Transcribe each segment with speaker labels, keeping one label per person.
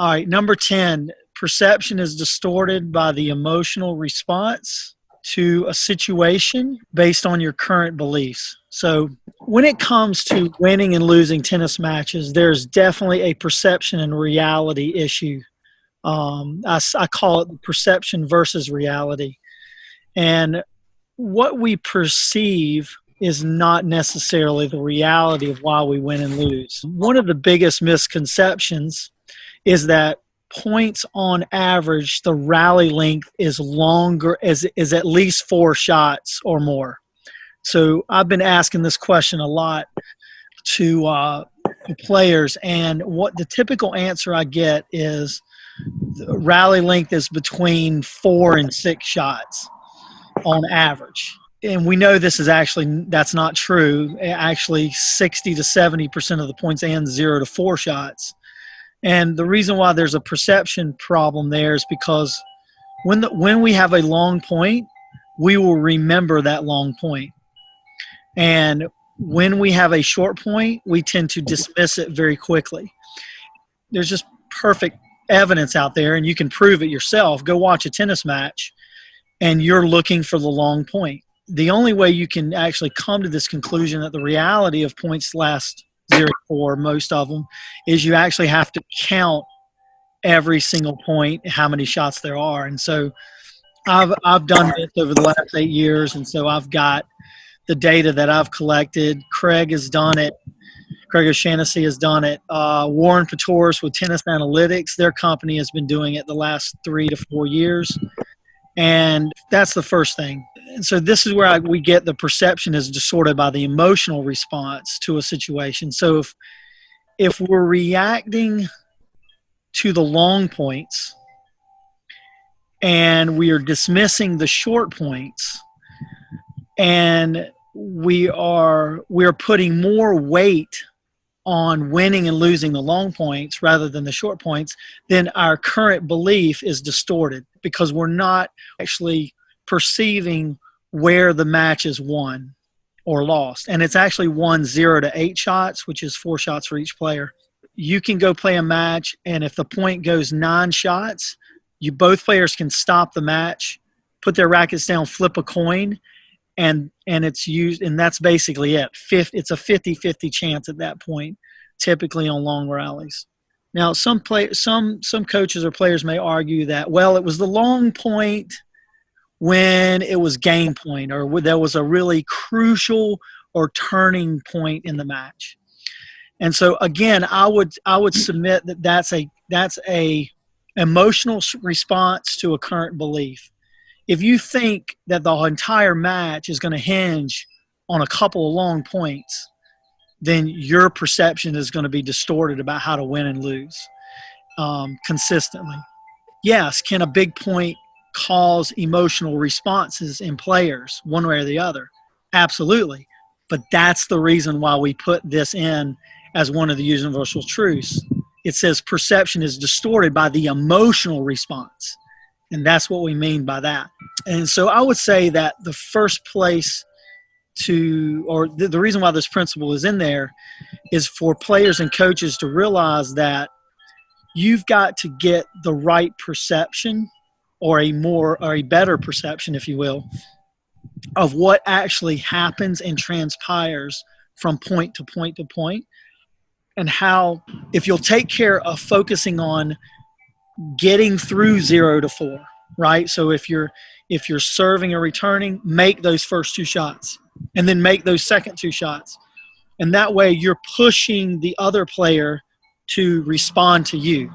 Speaker 1: All right, number 10, perception is distorted by the emotional response to a situation based on your current beliefs. So when it comes to winning and losing tennis matches, there's definitely a perception and reality issue. I call it the perception versus reality. And what we perceive is not necessarily the reality of why we win and lose. One of the biggest misconceptions is that points on average, the rally length is longer, is at least 4 shots or more. So I've been asking this question a lot to players, and what the typical answer I get is the rally length is between 4 and 6 shots on average. And we know that's not true. Actually, 60 to 70% of the points end 0 to 4 shots. And the reason why there's a perception problem there is because when we have a long point, we will remember that long point. And when we have a short point, we tend to dismiss it very quickly. There's just perfect evidence out there, and you can prove it yourself. Go watch a tennis match, and you're looking for the long point. The only way you can actually come to this conclusion that the reality of points last 0 to 4, most of them, is you actually have to count every single point, how many shots there are. And so I've done this over the last 8 years, and so I've got the data that I've collected. Craig has done it. Craig O'Shaughnessy has done it. Warren Patoris with Tennis Analytics, their company has been doing it the last 3 to 4 years. And that's the first thing. And so this is where we get the perception is distorted by the emotional response to a situation. So if we're reacting to the long points and we are dismissing the short points, and we are putting more weight on winning and losing the long points rather than the short points, then our current belief is distorted because we're not actually perceiving where the match is won or lost. And it's actually won 0 to 8 shots, which is 4 shots for each player. You can go play a match, and if the point goes 9 shots, both players can stop the match, put their rackets down, flip a coin, and it's used, and that's basically it. It's a 50-50 chance at that point, typically on long rallies. Now, some coaches or players may argue that, well, it was the long point when it was game point, or there was a really crucial or turning point in the match. And so, again, I would submit that that's a emotional response to a current belief. If you think that the entire match is going to hinge on a couple of long points, then your perception is going to be distorted about how to win and lose consistently. Yes, can a big point cause emotional responses in players one way or the other? Absolutely. But that's the reason why we put this in as one of the universal truths. It says perception is distorted by the emotional response. And that's what we mean by that. And so I would say that the first place the reason why this principle is in there is for players and coaches to realize that you've got to get the right perception, or a better perception, if you will, of what actually happens and transpires from point to point to point, and how, if you'll take care of focusing on getting through 0 to 4, right? So if you're serving or returning, make those first 2 shots and then make those second 2 shots. And that way you're pushing the other player to respond to you,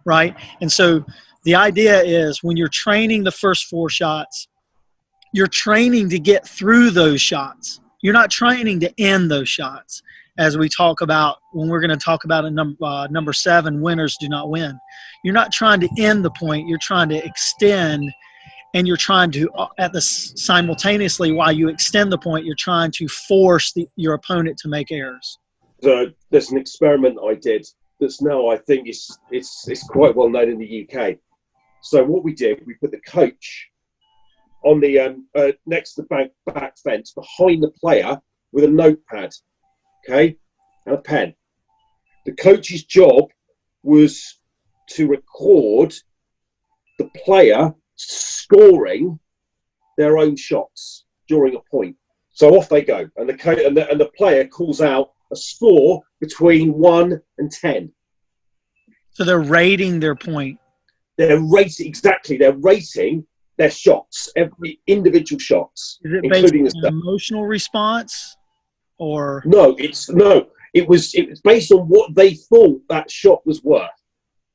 Speaker 1: right? And so the idea is, when you're training the first 4 shots, you're training to get through those shots. You're not training to end those shots, as we talk about when we're going to talk about in number 7, winners do not win. You're not trying to end the point. You're trying to extend, and you're trying to, simultaneously, while you extend the point, you're trying to force your opponent to make errors.
Speaker 2: So there's an experiment I did that's now, I think, it's quite well known in the UK. So what we did, we put the coach on the next to the back fence behind the player with a notepad, okay, and a pen. The coach's job was to record the player scoring their own shots during a point. So off they go, and the player calls out a score between 1 and 10.
Speaker 1: So they're rating their point.
Speaker 2: They're rating their shots, every individual shots,
Speaker 1: Is it
Speaker 2: including
Speaker 1: based on an emotional response, or
Speaker 2: it was based on what they thought that shot was worth.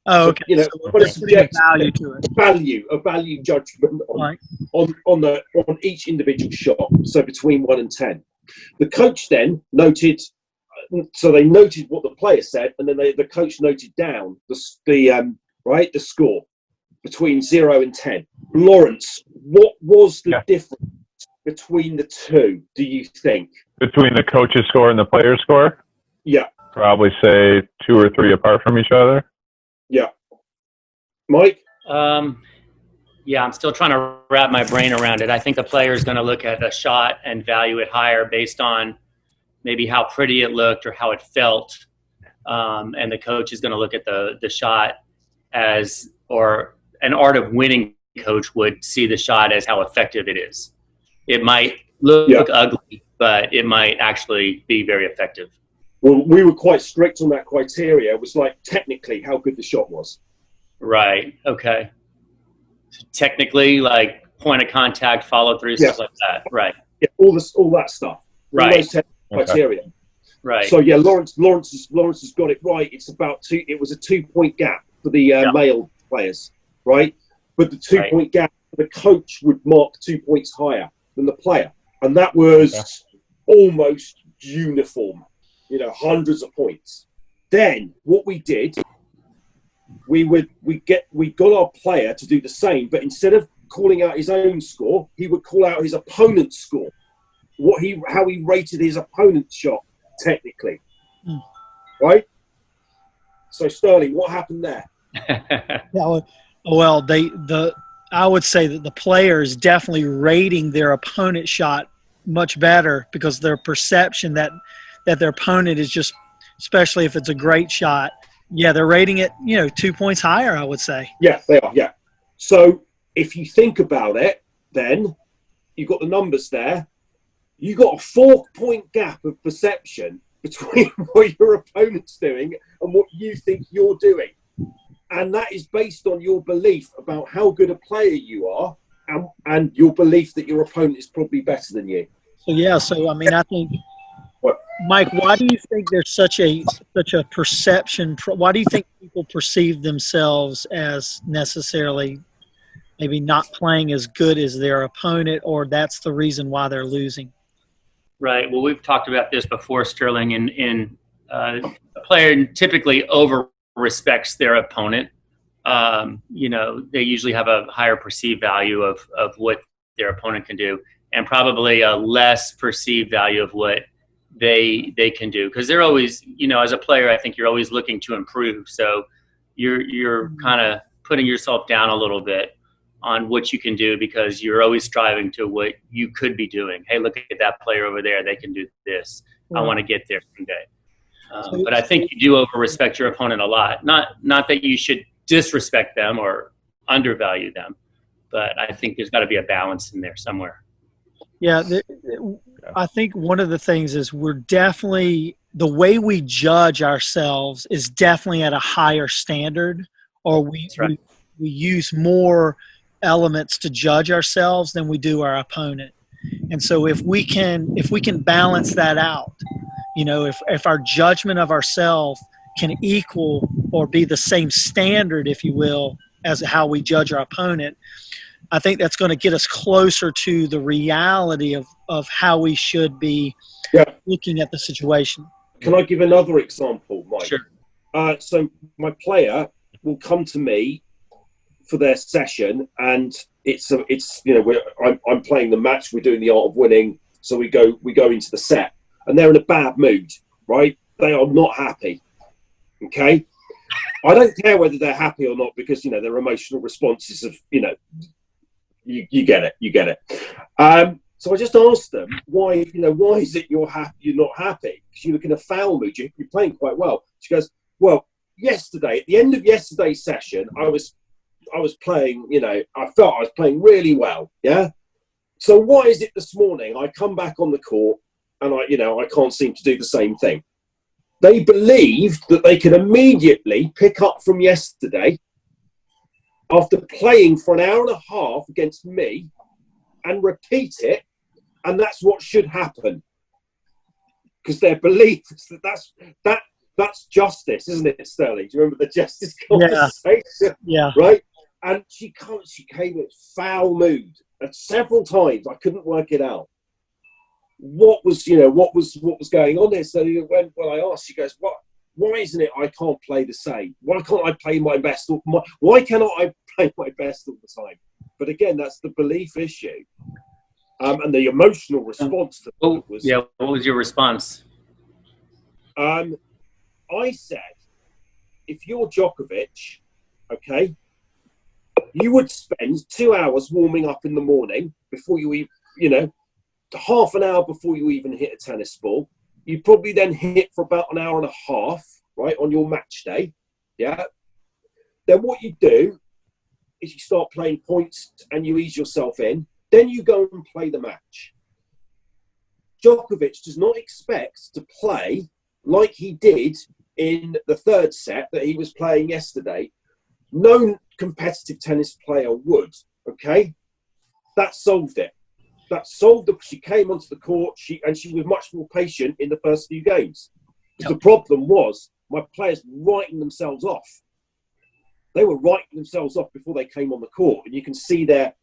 Speaker 1: Oh, okay.
Speaker 2: So,
Speaker 1: so they're putting a value to it.
Speaker 2: A value judgment on each individual shot. So between 1 and 10. The coach then noted. So they noted what the player said, and then the coach noted down the score between 0 and 10. Lawrence, what was the difference between the two? Do you think
Speaker 3: between the coach's score and the player's score?
Speaker 2: Yeah,
Speaker 3: probably say 2 or 3 apart from each other.
Speaker 2: Yeah, Mike.
Speaker 4: Yeah, I'm still trying to wrap my brain around it. I think the player is going to look at a shot and value it higher based on maybe how pretty it looked or how it felt. And the coach is going to look at the shot as, or an art of winning coach would see the shot as how effective it is. It might look ugly, but it might actually be very effective.
Speaker 2: Well, we were quite strict on that criteria. It was like technically how good the shot was.
Speaker 4: Right. Okay. So technically, like point of contact, follow through, stuff like that. Right.
Speaker 2: Yeah, all that stuff.
Speaker 4: Right.
Speaker 2: All those criteria.
Speaker 4: Right.
Speaker 2: So yeah, Lawrence has got it right. It's about 2. It was a 2-point gap for the male players, right? But the 2-point gap, the coach would mark 2 points higher than the player, and that was almost uniform. Hundreds of points. Then what we did, we got our player to do the same, but instead of calling out his own score, he would call out his opponent's score. How he rated his opponent's shot technically, right? So Sterling, what happened there?
Speaker 1: Well, I would say that the player is definitely rating their opponent's shot much better because their perception that their opponent is just, especially if it's a great shot, they're rating it 2 points higher, I would say.
Speaker 2: Yeah, they are. Yeah. So if you think about it, then you've got the numbers there. You got a 4-point gap of perception between what your opponent's doing and what you think you're doing. And that is based on your belief about how good a player you are and your belief that your opponent is probably better than you.
Speaker 1: So I think, Mike, why do you think there's such a perception? Why do you think people perceive themselves as necessarily maybe not playing as good as their opponent, or that's the reason why they're losing?
Speaker 4: Right. Well, we've talked about this before, Sterling, and a player typically over-respects their opponent. They usually have a higher perceived value of what their opponent can do, and probably a less perceived value of what they can do. Because they're always, as a player, I think you're always looking to improve. So you're kind of putting yourself down a little bit on what you can do because you're always striving to what you could be doing. Hey, look at that player over there. They can do this. I want to get there someday. But I think you do over-respect your opponent a lot. Not that you should disrespect them or undervalue them, but I think there's got to be a balance in there somewhere.
Speaker 1: Yeah, I think one of the things is we're definitely – the way we judge ourselves is definitely at a higher standard, or we use more – elements to judge ourselves than we do our opponent. And so if we can balance that out, if our judgment of ourselves can equal or be the same standard, if you will, as how we judge our opponent, I think that's going to get us closer to the reality of how we should be looking at the situation.
Speaker 2: Can I give another example, Mike?
Speaker 4: Sure.
Speaker 2: So my player will come to me for their session, and I'm playing the match. We're doing the art of winning, so we go into the set, and they're in a bad mood, right? They are not happy. Okay, I don't care whether they're happy or not because their emotional responses of you get it. So I just asked them why is it you're not happy? Because you look in a foul mood. You're playing quite well. She goes, well, yesterday, at the end of yesterday's session, I was playing, I felt I was playing really well. Yeah. So why is it this morning I come back on the court and I can't seem to do the same thing? They believed that they could immediately pick up from yesterday after playing for an hour and a half against me and repeat it. And that's what should happen. Because their belief is that's justice, isn't it, Sterling? Do you remember the justice conversation?
Speaker 1: Yeah.
Speaker 2: Right? And she came in foul mood. And several times I couldn't work it out. What was going on there? So when I asked, she goes, why isn't it I can't play the same? Why can't I play my best? Why cannot I play my best all the time? But again, that's the belief issue. And the emotional response to that was...
Speaker 4: Yeah, what was your response?
Speaker 2: I said, if you're Djokovic, okay, you would spend 2 hours warming up in the morning before you half an hour before you even hit a tennis ball. You probably then hit for about an hour and a half, right, on your match day. Yeah. Then what you do is you start playing points and you ease yourself in. Then you go and play the match. Djokovic does not expect to play like he did in the third set that he was playing yesterday. No competitive tennis player would, okay? That solved it. She came onto the court, she was much more patient in the first few games. Yep. The problem was my players writing themselves off. They were writing themselves off before they came on the court, and you can see their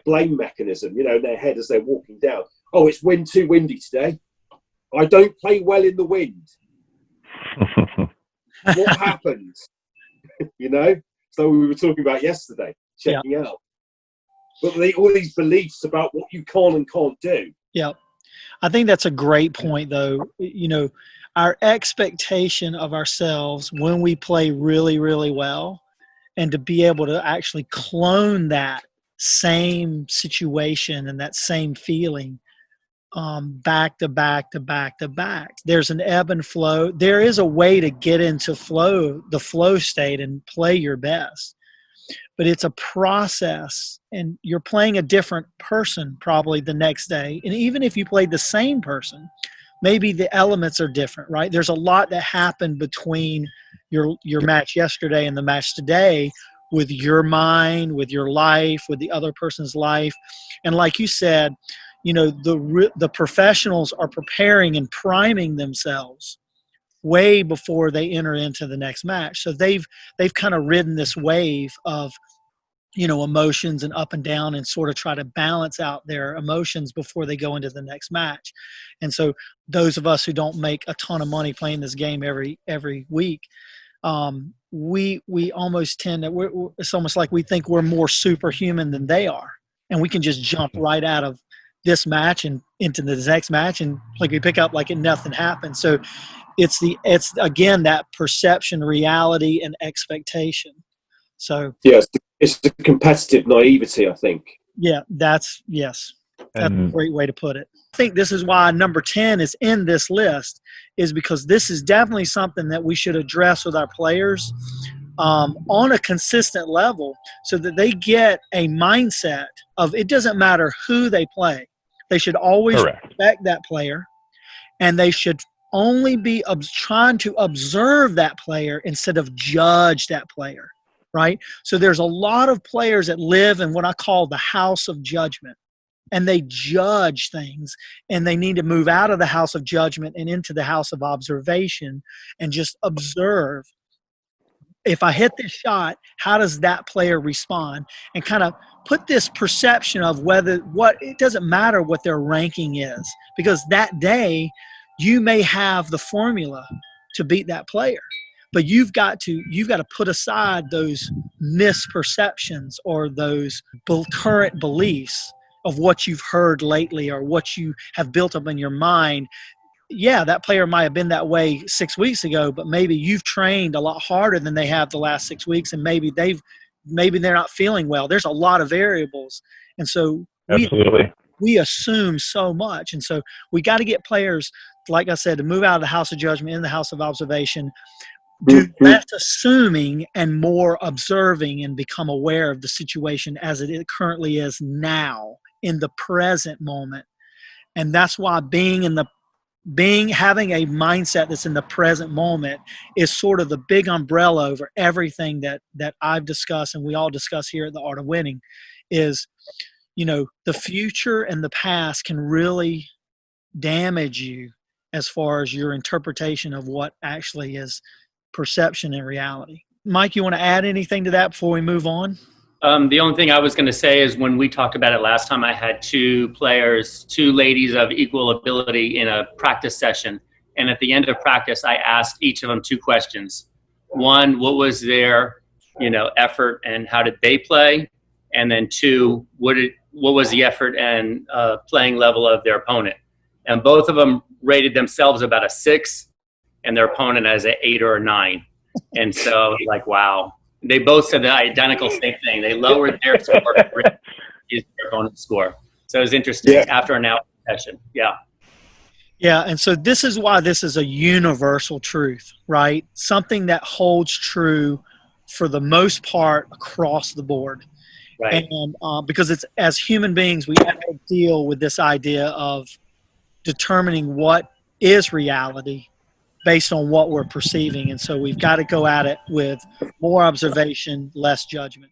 Speaker 2: blame mechanism, in their head as they're walking down. Oh, it's too windy today. I don't play well in the wind. What happens? So we were talking about yesterday, checking out. But all these beliefs about what you can and can't do.
Speaker 1: Yeah. I think that's a great point, though. Our expectation of ourselves when we play really, really well, and to be able to actually clone that same situation and that same feeling back to back to back to back. There's an ebb and flow. There is a way to get into the flow state and play your best. But it's a process, and you're playing a different person probably the next day. And even if you played the same person, maybe the elements are different, right? There's a lot that happened between your match yesterday and the match today with your mind, with your life, with the other person's life. And like you said, the professionals are preparing and priming themselves way before they enter into the next match. So they've kind of ridden this wave of emotions and up and down, and sort of try to balance out their emotions before they go into the next match. And so those of us who don't make a ton of money playing this game every week, we almost tend to, it's almost like we think we're more superhuman than they are, and we can just jump right out of this match and into the next match, and like we pick up like nothing happened. So it's again that perception, reality, and expectation. So
Speaker 2: yes, it's the competitive naivety, I think.
Speaker 1: Yeah, that's a great way to put it. I think this is why number 10 is in this list, is because this is definitely something that we should address with our players on a consistent level, so that they get a mindset of it doesn't matter who they play. They should always respect that player, and they should only be trying to observe that player instead of judge that player. Right? So there's a lot of players that live in what I call the house of judgment, and they judge things, and they need to move out of the house of judgment and into the house of observation and just observe. If I hit this shot, how does that player respond? And kind of put this perception of it doesn't matter what their ranking is, because that day you may have the formula to beat that player. But you've got to put aside those misperceptions or those current beliefs of what you've heard lately or what you have built up in your mind. Yeah, that player might have been that way 6 weeks ago, but maybe you've trained a lot harder than they have the last 6 weeks, and maybe they're not feeling well. There's a lot of variables, and so we assume so much, and so we got to get players, like I said, to move out of the house of judgment in the house of observation. do less assuming and more observing and become aware of the situation as it currently is now in the present moment. And that's why having a mindset that's in the present moment is sort of the big umbrella over everything that I've discussed and we all discuss here at the Art of Winning. Is, the future and the past can really damage you as far as your interpretation of what actually is perception and reality. Mike, you want to add anything to that before we move on?
Speaker 4: The only thing I was going to say is when we talked about it last time, I had two ladies of equal ability in a practice session. And at the end of practice, I asked each of them two questions. One, what was their, effort and how did they play? And then two, what was the effort and playing level of their opponent? And both of them rated themselves about a 6 and their opponent as an 8 or a 9. And so wow. They both said the identical same thing. They lowered their score to use their opponent's score. So it was interesting after an hour session. Yeah.
Speaker 1: Yeah, and so this is why this is a universal truth, right? Something that holds true for the most part across the board.
Speaker 4: Right.
Speaker 1: And because it's, as human beings, we have to deal with this idea of determining what is reality based on what we're perceiving. And so we've got to go at it with more observation, less judgment.